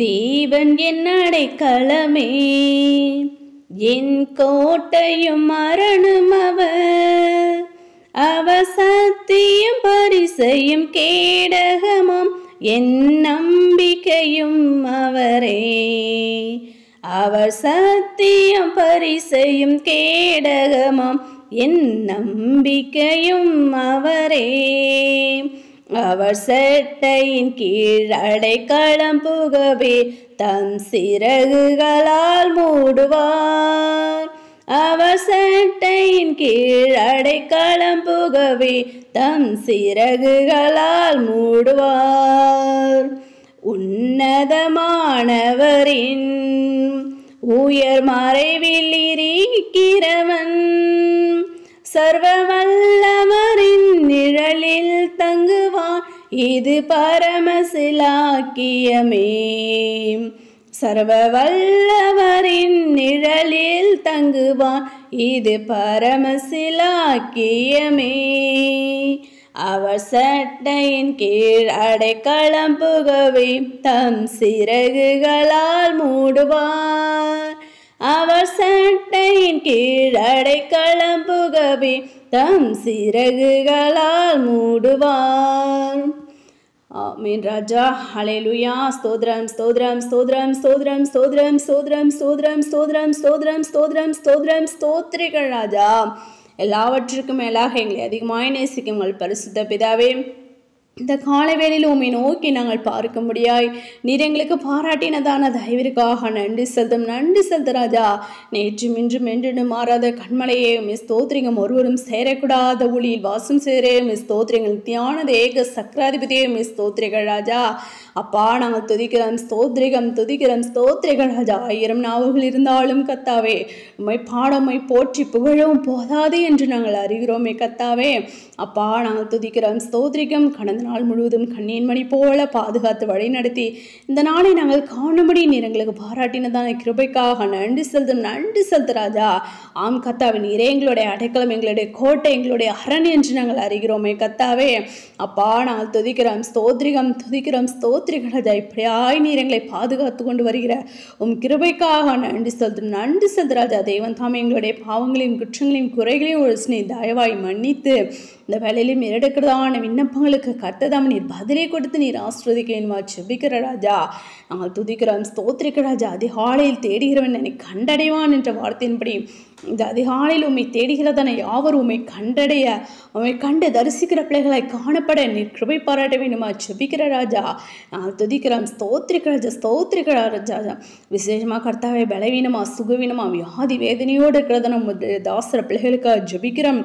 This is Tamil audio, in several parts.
தேவன் என் அடைக்கலமே, என் கோட்டையும் மரணம் அவர். அவர் சத்தியம் பரிசையும் கேடகமும் என் நம்பிக்கையும் அவரே. அவர் சத்தியம் பரிசையும் கேடகமும் என் நம்பிக்கையும் அவரே. அவர் செட்டையின் கீழ் அடைக்கலம் புகவே தம் சிறகுகளால் மூடுவார். அவர் செட்டையின் கீழ் அடைக்கலம் புகவே தம் சிறகுகளால் மூடுவார். உன்னதமானவரின் உயர் மறைவில் இருக்கிறவன் சர்வ வல்லவரின் நிழலில் தங்குவான், இது பரமசிலாக்கியமே. சர்வ வல்லவரின் நிழலில் தங்குவான், இது பரமசிலாக்கியமே. அவர் சட்டையின் கீழ் அடைக்கலம் புகவே தம் சிறகுகளால் மூடுவார். அவர் சட்டையின் கீழ் அடைக்கலம் புகவே தம் சிறகுகளால் மூடுவார். ஆமென் ராஜா. ஹல்லேலூயா. ஸ்தோத்திரம் ஸ்தோத்திரம் ஸ்தோத்திரம் ஸ்தோத்திரம் ஸ்தோத்திரம் ஸ்தோத்திரம் ஸ்தோத்திரம் ஸ்தோத்திரம் ஸ்தோத்திரம் ஸ்தோத்திரம் ஸ்தோத்திரம் ஸ்தோத்திரிகள் ராஜா. எல்லாவற்றுக்கும் மேலாக எங்களை அதிகமாய் நேசிக்கும் உங்கள் பரிசுத்த பிதாவே, இந்த காலை வேளையில் உம்மை நோக்கி நாங்கள் பார்க்க முடியாய் நீர் எங்களுக்கு பாராட்டினதான தயவிற்காக நன்றி செலுத்தும். நன்றி செலுத்த ராஜா. நேற்றும் இன்றும் என்றும் மாறாத கண்மலையே உம்மை ஸ்தோத்திரிகம். ஒருவரும் சேரக்கூடாத ஒளியில் வாசம் சேரே உம்மை ஸ்தோத்திரங்கள். தியானத ஏக சக்கராதிபதியே உம்மை ஸ்தோத்திரிகள் ராஜா. அப்பா, நாங்கள் துதிக்கிறோம், ஸ்தோத்திரிகம் துதிக்கிறோம், ஸ்தோத்திரிகள் ராஜா. 1000 நாவுகள் இருந்தாலும் கத்தாவே உம்மை பாட உம்மை போற்றி புகழவும் போதாது என்று நாங்கள் அறிகிறோமே கத்தாவே. அப்பா, நாங்கள் துதிக்கிறோம், ஸ்தோத்திரிகம். கடந்த நாள் முழுவதும் கண்ணீன் மணி போல பாதுகாத்து வழி நடத்தி இந்த நாளை நாங்கள் காணும்படி நீர் எங்களுக்கு பாராட்டினதான கிருபைக்காக நன்றி செலுத்தும். நன்றி செலுத்து ராஜா. ஆம் கத்தாவே, நீரே எங்களுடைய அடைக்கலம், எங்களுடைய கோட்டை, எங்களுடைய அரண் என்று நாங்கள் அறிகிறோமே கத்தாவே. அப்பா, நாங்கள் துதிக்கிறோம், ஸ்தோத்திரிகம் துதிக்கிறோம், ஸ்தோத்திரிகள் ராஜா. இப்படியாய் நீர் எங்களை பாதுகாத்து கொண்டு வருகிற உம் கிருபைக்காக நன்றி செலுத்தும். நன்றி செலுத்து ராஜா. தெய்வம் தாமே எங்களுடைய பாவங்களையும் குற்றங்களையும் குறைகளையும் ஒரு சினை தயவாய் மன்னித்து இந்த வேலையிலும் எடுக்கிறதான விண்ணப்பங்களுக்கு கர்த்ததாம் நீர் பதிலை கொடுத்து நீர் ஆஸ்வதிக்கணுமா செபிக்கிற ராஜா. நாங்கள் துதிக்கிறோம், ஸ்தோத்திரிக்க ராஜா. அதிகாலையில் தேடுகிறவன் என்னை கண்டடைவான் என்ற வார்த்தையின்படி இந்த அதிகாலையில் உம்மை தேடுகிறதான யாவர் உம்மை கண்டடைய, உம்மை கண்டு தரிசிக்கிற பிள்ளைகளை காணப்பட நீர் கிருபை பாராட்ட வேண்டுமா செபிக்கிற ராஜா. நாங்கள் துதிக்கிறோம், ஸ்தோத்திரிக்க ராஜா, ஸ்தோத்திரிக்க ராஜா. விசேஷமாக கர்த்தாவை பலவீனமா சுகவீனமா வியாதி வேதனையோடு இருக்கிறதான தாசர பிள்ளைகளுக்காக ஜபிக்கிறோம்.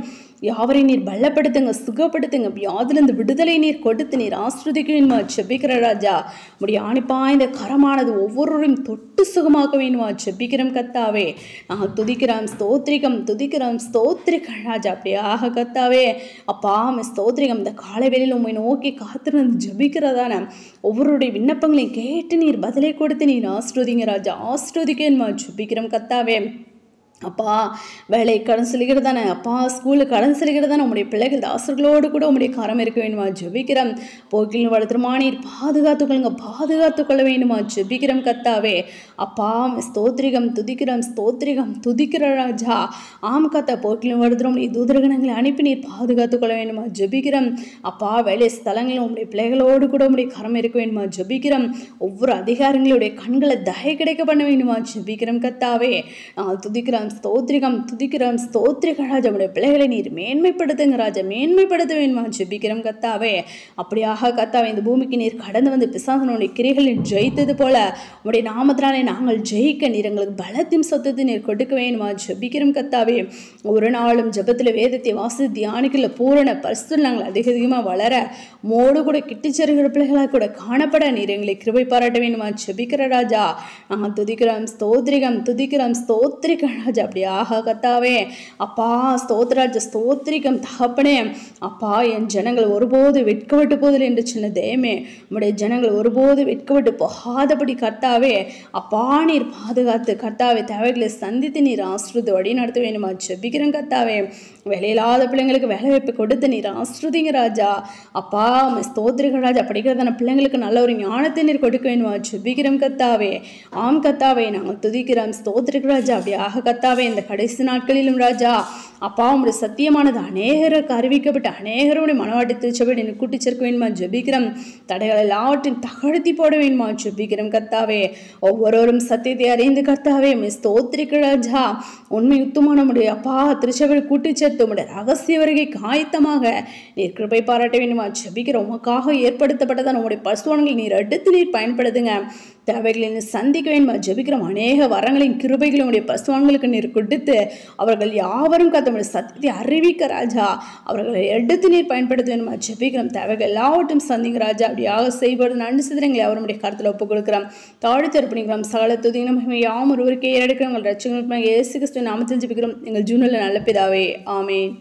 யாவரையும் நீர் பலப்படுத்துங்க, சுகப்படுத்துங்க, வியாதிலிருந்து விடுதலை நீர் கொடுத்து நீர் ஆஸ்வதிக்கணுமா செபிக்கிற ராஜா. உடைய ஆணிப்பா இந்த கரமானது ஒவ்வொருவரையும் தொட்டு சுகமாக்க வேணுமா செபிக்கிறோம் கத்தாவே. நாங்கள் துதிக்கிறோம், ஸ்தோத்திரிகம் துதிக்கிறோம், ஸ்தோத்திரிக்க ராஜா. அப்படியாக கத்தாவே. அப்பா, ஸ்தோத்திரிகம். இந்த காலை வேளையில் உம்மை நோக்கி காத்திருந்து ஜபிக்கிறதான ஒவ்வொருடைய விண்ணப்பங்களையும் கேட்டு நீர் பதிலை கொடுத்து நீர் ஆஸ்வதிங்க ராஜா. ஆஸ்வதிக்கணுமா செபிக்கிறோம் கத்தாவே. அப்பா, வேலை கடன் செலுகிறதானே, அப்பா ஸ்கூலுக்கு கடன் செலுகிறதானே உங்களுடைய பிள்ளைகள் தாசர்களோடு கூட உங்களுடைய கரம் இருக்க வேண்டுமா ஜெபிக்கிறோம். போக்கிலும் வளர்த்துமா நீர் பாதுகாத்துக்கொள்ளுங்க, பாதுகாத்துக்கொள்ள வேண்டுமா ஜெபிக்கிறோம் கத்தாவே. அப்பா, ஸ்தோத்திரிகம் துதிக்கிறோம், ஸ்தோத்திரிகம் துதிக்கிற ராஜா. ஆம் கத்தா, போக்கிலும் வளர்த்துறோம் நீ தூதரகணங்களை அனுப்பி நீர் பாதுகாத்துக்கொள்ள வேண்டுமா ஜெபிக்கிறோம். அப்பா, வேலை ஸ்தலங்களில் உங்களுடைய பிள்ளைகளோடு கூட உங்களுடைய கரம் இருக்க வேண்டுமா ஜெபிக்கிறோம். ஒவ்வொரு அதிகாரங்களுடைய கண்களை தயை கிடைக்க பண்ண வேண்டுமா ஜெபிக்கிறோம் கத்தாவே. துதிக்கிறோம், ஸ்தோத்திரிகம் துதிக்கிறோம், ஸ்தோத்திரிக ராஜா. உடைய பிள்ளைகளை நீர் மேன்மைப்படுத்துங்க ராஜா, மேன்மைப்படுத்த வேண்டுமா ஜெபிக்கிறோம் கத்தாவே. அப்படியாக கத்தாவே, இந்த பூமிக்கு நீர் கடந்து வந்து பிசாசனுடைய கிரைகளை ஜெயித்தது போல உடைய நாமத்தினாலே நாங்கள் ஜெயிக்க நீர் எங்களுக்கு பலத்தையும் சொத்தத்தை நீர் கொடுக்க வேண்டுமா ஜெபிக்கிறோம் கத்தாவே. ஒரு நாளும் ஜெபத்தில் வேதத்தை வாசி தியானிக்கல பூரண பரிசுத்தத்தில் நாங்கள் அதிக அதிகமாக வளர மோடு கூட கிட்டிச்சருகிற பிள்ளைகளாக கூட காணப்பட நீர் எங்களை கிருபை பாராட்ட வேண்டுமா ஜெபிக்கிற ராஜா. நாங்கள் துதிக்கிறோம், ஸ்தோத்திரிகம் துதிக்கிறோம், ஸ்தோத்திரிக ராஜா. ராஜா அப்படியாக கத்தாவே அப்பா ஸ்தோத்திராஜ ஸ்தோத்திரிக்கம் தகப்பனே அப்பா என் ஜனங்கள் ஒருபோது வெட்கப்பட்டு போதில்லை என்று சொன்ன தேமே உம்முடைய ஜனங்கள் ஒருபோது வெட்கப்பட்டு போகாதபடி கர்த்தாவே அப்பா நீர் பாதுகாத்து கர்த்தாவே தேவைகளை சந்தித்து நீர் ஆசிர்வதி வழி நடத்த வேண்டுமா ஜெபிக்கிறேன் கர்த்தாவே வேலையில்லாத பிள்ளைங்களுக்கு வேலை வாய்ப்பு கொடுத்து நீர் ஆசிர்வதிங்க ராஜா அப்பா ஸ்தோத்திரிகள் ராஜா படிக்கிறதான பிள்ளைங்களுக்கு நல்ல ஒரு ஞானத்தை நீர் கொடுக்க வேண்டுமா ஜெபிக்கிறோம் கர்த்தாவே ஆம் கர்த்தாவே நாங்கள் துதிக்கிறோம் ஸ்தோத்திரிகள் ராஜா அப்படியாக கர்த்தாவே இந்த கடைசி நாட்களிலும் ராஜா அப்பா உங்களுடைய சத்தியமானது அநேகருக்கு அறிவிக்கப்பட்ட அநேகருடைய மனவாட்டி திருச்சபை நீ கூட்டி சேர்க்க வேண்டுமா ஜெபிக்கிறோம் தடைகள் எல்லாவற்றையும் தகழ்த்தி போட வேண்டுமா ஜெபிக்கிறோம் கர்த்தாவே ஒவ்வொருவரும் சத்தியத்தை அறிந்து கர்த்தாவே ஸ்தோத்திரிகள் ராஜா உண்மை உத்தமான முடியும் அப்பா திருச்சபை கூட்டி சேர்த்து உடைய ரகசிய வருகை காயத்தமாக நீர் கிருபை பாராட்ட வேண்டுமா ஜெபிக்கிற உமக்காக ஏற்படுத்தப்பட்டதான் உங்களுடைய பசுவான்கள் நீர் எடுத்து நீர் பயன்படுத்துங்க தேவைகளை சந்திக்க வேண்டுமா ஜெபிக்கிறோம் அநேக வரங்களின் கிருபைகளை உடைய பசுவான்களுக்கு நீர் கொடுத்து அவர்கள் யாவரும் கத்தமுடைய சத்தியத்தை அறிவிக்க ராஜா அவர்களை எடுத்து நீர் பயன்படுத்த வேண்டுமா ஜெபிக்கிறோம் தேவைகள் எல்லாவற்றும் சந்திங்க ராஜா அப்படியாக செய்வது நன்றி சிதறங்களை அவருடைய கருத்தில் ஒப்புக் கொடுக்கிறோம் தாழ்த்தி அர்ப்பணிக்கிறோம் சகல துதியும் யாம் ஒருவருக்கே ஏறெடுக்கிறோம் ரட்சகர் இயேசு கிறிஸ்துவின் நாமத்தில் ஜெபிக்கிறோம் எங்கள் ஜீவனில் நல்ல பிதாவே ஆமென்.